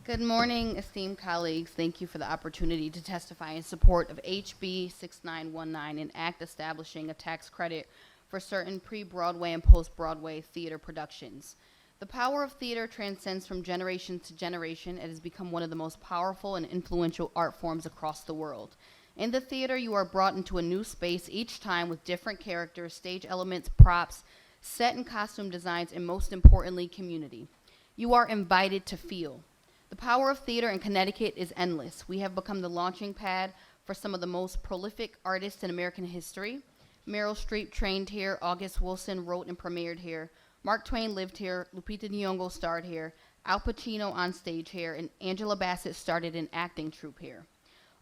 Good morning, esteemed colleagues. Thank you for the opportunity to testify in support of HB 6919, an act establishing a tax credit for certain pre-Broadway and post-Broadway theater productions. The power of theater transcends from generation to generation. It has become one of the most powerful and influential art forms across the world. In the theater, you are brought into a new space each time with different characters, stage elements, props, set and costume designs, and most importantly, community. You are invited to feel. The power of theater in Connecticut is endless. We have become the launching pad for some of the most prolific artists in American history. Meryl Streep trained here, August Wilson wrote and premiered here, Mark Twain lived here, Lupita Nyong'o starred here, Al Pacino on stage here, and Angela Bassett started an acting troupe here.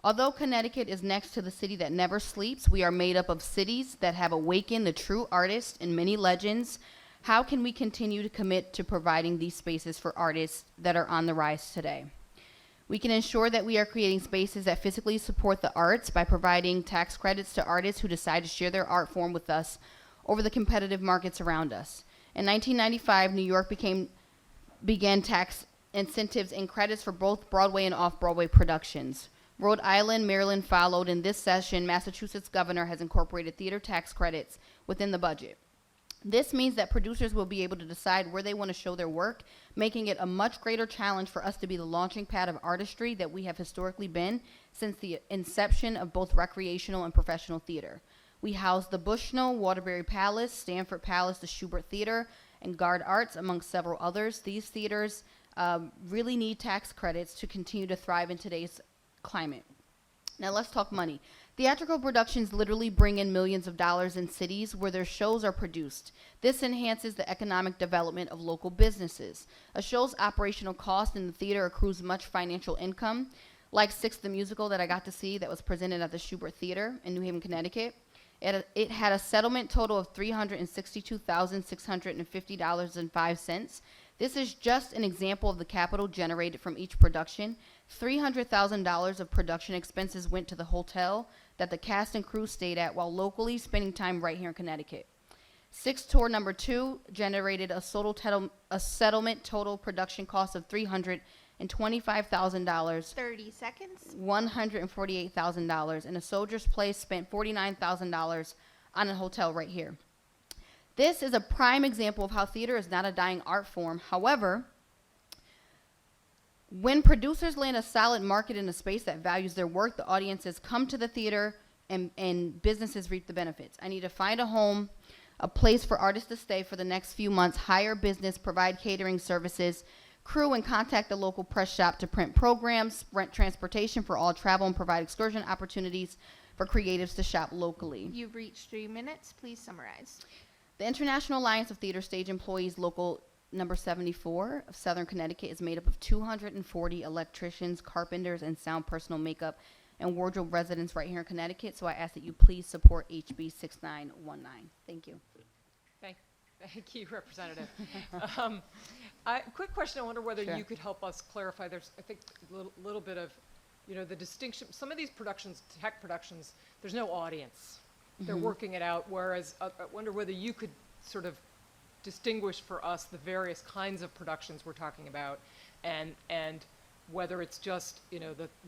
Although Connecticut is next to the city that never sleeps, we are made up of cities that have awakened the true artists and many legends. How can we continue to commit to providing these spaces for artists that are on the rise today? We can ensure that we are creating spaces that physically support the arts by providing tax credits to artists who decide to share their art form with us over the competitive markets around us. In 1995, New York began tax incentives and credits for both Broadway and off-Broadway productions. Rhode Island, Maryland followed. In this session, Massachusetts governor has incorporated theater tax credits within the budget. This means that producers will be able to decide where they want to show their work, making it a much greater challenge for us to be the launching pad of artistry that we have historically been since the inception of both recreational and professional theater. We house the Bushnell, Waterbury Palace, Stanford Palace, the Schubert Theater, and Gard Arts, among several others. These theaters really need tax credits to continue to thrive in today's climate. Now let's talk money. Theatrical productions literally bring in millions of dollars in cities where their shows are produced. This enhances the economic development of local businesses. A show's operational cost in the theater accrues much financial income, like Six the Musical that I got to see that was presented at the Schubert Theater in New Haven, Connecticut. It had a settlement total of $362,650.05. This is just an example of the capital generated from each production. $300,000 of production expenses went to the hotel that the cast and crew stayed at while locally spending time right here in Connecticut. Six Tour number 2 generated a settlement total production cost of $325,000. 30 seconds. $148,000, and A Soldier's Place spent $49,000 on a hotel right here. This is a prime example of how theater is not a dying art form. However, when producers land a solid market in a space that values their work, the audiences come to the theater and businesses reap the benefits. I need to find a home, a place for artists to stay for the next few months, hire business, provide catering services, crew, and contact the local press shop to print programs, rent transportation for all travel, and provide excursion opportunities for creatives to shop locally. You've reached 3 minutes. Please summarize. The International Alliance of Theater Stage Employees, Local Number 74 of Southern Connecticut, is made up of 240 electricians, carpenters, and sound personal makeup and wardrobe residents right here in Connecticut. So I ask that you please support HB 6919. Thank you. Thank you, Representative. Quick question. I wonder whether Sure. you could help us clarify. There's, I think, a little bit of, the distinction. Some of these productions, tech productions, there's no audience. They're working it out, whereas I wonder whether you could sort of distinguish for us the various kinds of productions we're talking about, and whether it's just,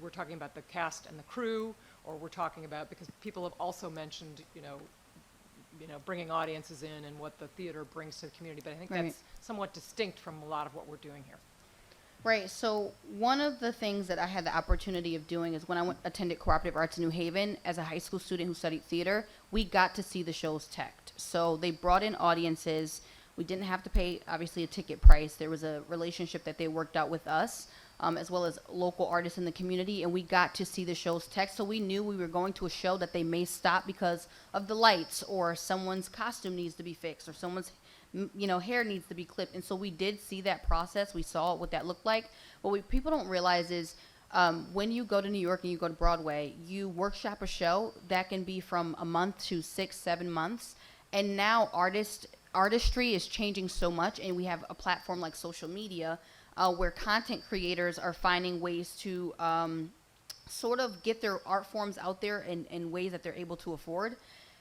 we're talking about the cast and the crew, or we're talking about, because people have also mentioned, bringing audiences in and what the theater brings to the community, but I think Right. that's somewhat distinct from a lot of what we're doing here. Right, so one of the things that I had the opportunity of doing is when I attended Cooperative Arts in New Haven as a high school student who studied theater, we got to see the shows teched. So they brought in audiences. We didn't have to pay, obviously, a ticket price. There was a relationship that they worked out with us, as well as local artists in the community, and we got to see the shows teched. So we knew we were going to a show that they may stop because of the lights, or someone's costume needs to be fixed, or someone's hair needs to be clipped. And so we did see that process. We saw what that looked like. What people don't realize is when you go to New York and you go to Broadway, you workshop a show that can be from a month to 6-7 months. And now artistry is changing so much, and we have a platform like social media where content creators are finding ways to sort of get their art forms out there in ways that they're able to afford.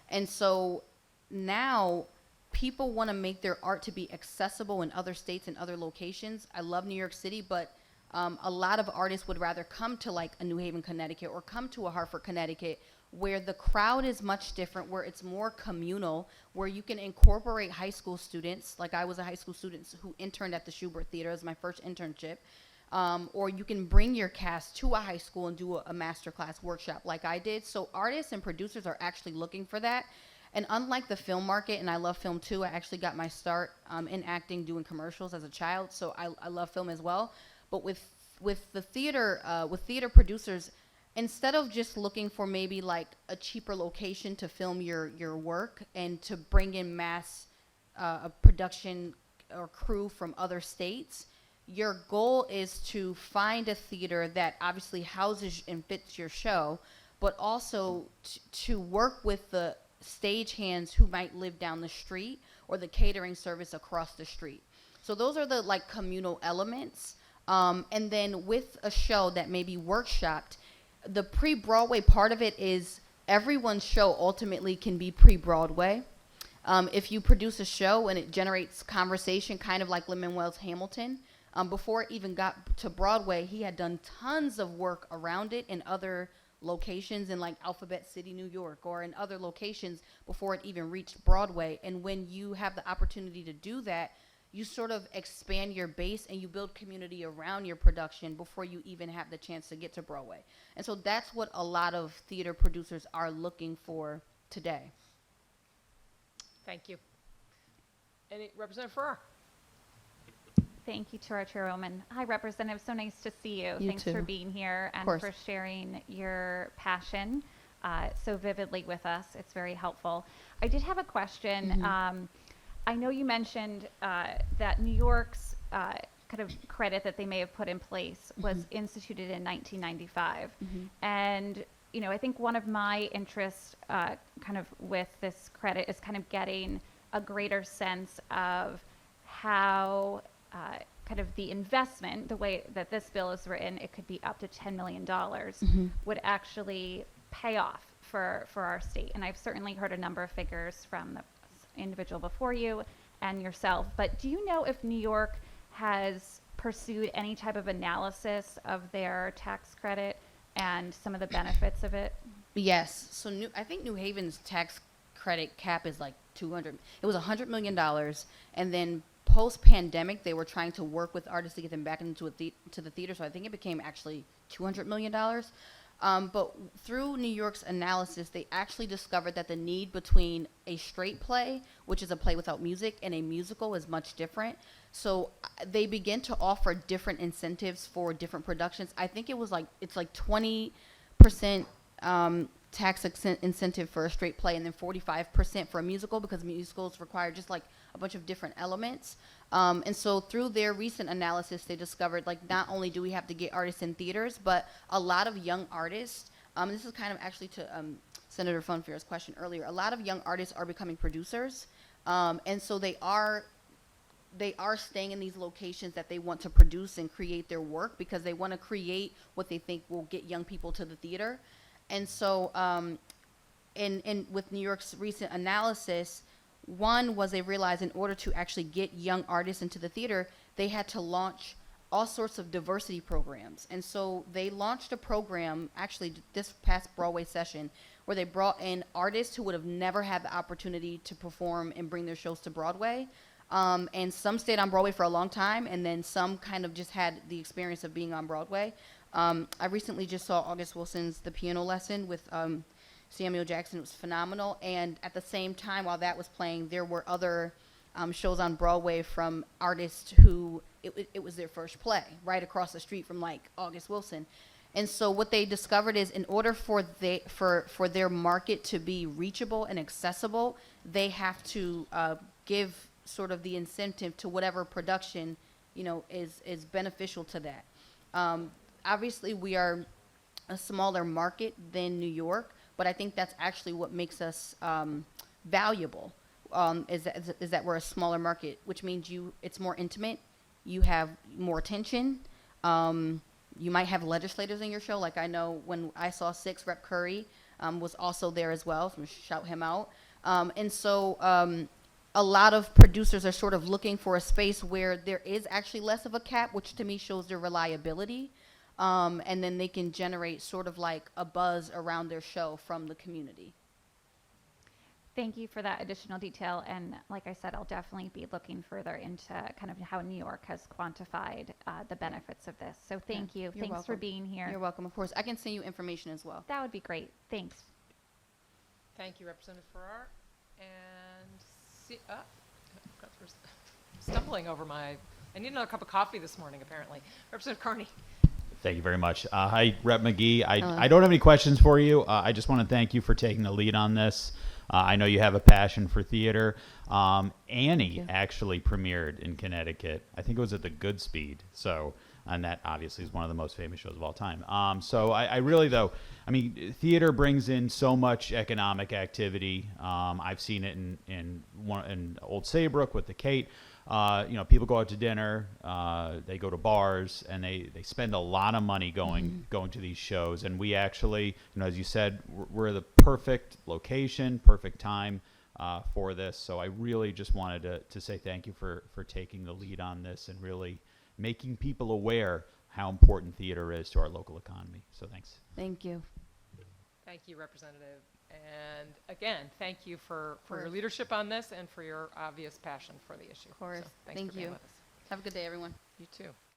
And so now people want to make their art to be accessible in other states and other locations. I love New York City, but a lot of artists would rather come to like a New Haven, Connecticut, or come to a Hartford, Connecticut, where the crowd is much different, where it's more communal, where you can incorporate high school students. Like I was a high school student who interned at the Schubert Theater as my first internship. Or you can bring your cast to a high school and do a masterclass workshop like I did. So artists and producers are actually looking for that. And unlike the film market, and I love film too, I actually got my start in acting doing commercials as a child, so I love film as well. But with the theater, with theater producers, instead of just looking for maybe like a cheaper location to film your work and to bring in mass a production or crew from other states, your goal is to find a theater that obviously houses and fits your show, but also to work with the stagehands who might live down the street or the catering service across the street. So those are the like communal elements. And then with a show that may be workshopped, the pre-Broadway part of it is everyone's show ultimately can be pre-Broadway. If you produce a show and it generates conversation, kind of like Lin-Manuel's Hamilton, before it even got to Broadway, he had done tons of work around it in other locations in like Alphabet City, New York, or in other locations before it even reached Broadway. And when you have the opportunity to do that, you sort of expand your base and you build community around your production before you even have the chance to get to Broadway. And so that's what a lot of theater producers are looking for today. Thank you. Any Representative Farrar? Thank you to our chairwoman. Hi, Representative. So nice to see you. You Thanks too. for being here and course. for sharing your passion so vividly with us. It's very helpful. I did have a question. I know you mentioned that New York's kind of credit that they may have put in place was instituted in 1995. And, you know, I think one of my interests kind of with this credit is kind of getting a greater sense of how kind of the investment, the way that this bill is written, it could be up to $10 million, would actually pay off for our state. And I've certainly heard a number of figures from the individual before you and yourself. But do you know if New York has pursued any type of analysis of their tax credit and some of the benefits of it? Yes. So I think New Haven's tax credit cap is like 200. It was $100 million, and then post-pandemic, they were trying to work with artists to get them back into to the theater. So I think it became actually $200 million. But through New York's analysis, they actually discovered that the need between a straight play, which is a play without music, and a musical is much different. So they begin to offer different incentives for different productions. I think it's like 20% tax incentive for a straight play, and then 45% for a musical, because musicals require just like a bunch of different elements. And so through their recent analysis, they discovered like not only do we have to get artists in theaters, but a lot of young artists, this is kind of actually to Senator Funfier's question earlier, a lot of young artists are becoming producers. And so they are staying in these locations that they want to produce and create their work, because they want to create what they think will get young people to the theater. And so in with New York's recent analysis, one was they realized in order to actually get young artists into the theater, they had to launch all sorts of diversity programs. And so they launched a program, actually this past Broadway session, where they brought in artists who would have never had the opportunity to perform and bring their shows to Broadway. And some stayed on Broadway for a long time, and then some kind of just had the experience of being on Broadway. I recently just saw August Wilson's The Piano Lesson with Samuel Jackson. It was phenomenal. And at the same time, while that was playing, there were other shows on Broadway from artists who it was their first play, right across the street from like August Wilson. And so what they discovered is in order for their market to be reachable and accessible, they have to give sort of the incentive to whatever production, is beneficial to that. Obviously, we are a smaller market than New York, but I think that's actually what makes us valuable, is that we're a smaller market, which means it's more intimate, you have more attention, you might have legislators in your show. Like I know when I saw 6, Rep. Curry was also there as well, so I'm gonna shout him out. And so a lot of producers are sort of looking for a space where there is actually less of a cap, which to me shows their reliability. And then they can generate sort of like a buzz around their show from the community. Thank you for that additional detail. And like I said, I'll definitely be looking further into kind of how New York has quantified the benefits of this. So thank you. You're Thanks for welcome. being here. You're welcome. Of course, I can send you information as well. That would be great. Thanks. Thank you, Representative Farrar. And stumbling over I need another cup of coffee this morning, apparently. Representative Carney. Thank you very much. Hi, Rep. McGee. Hello. I don't have any questions for you. I just want to thank you for taking the lead on this. I know you have a passion for theater. Annie you. actually premiered in Connecticut. I think it was at the Goodspeed. So, and that obviously is one of the most famous shows of all time. So I really, though, I mean, theater brings in so much economic activity. I've seen it in Old Saybrook with the Kate. People go out to dinner, they go to bars, and they spend a lot of money going to these shows. And we actually, as you said, we're the perfect location, perfect time for this. So I really just wanted to say thank you for taking the lead on this and really making people aware how important theater is to our local economy. So thanks. Thank you. Thank you, Representative. And again, thank you for your course. leadership on this and for your obvious passion for the issue. Of course. So thanks Thank for being you. with us. Have a good day, everyone. You too.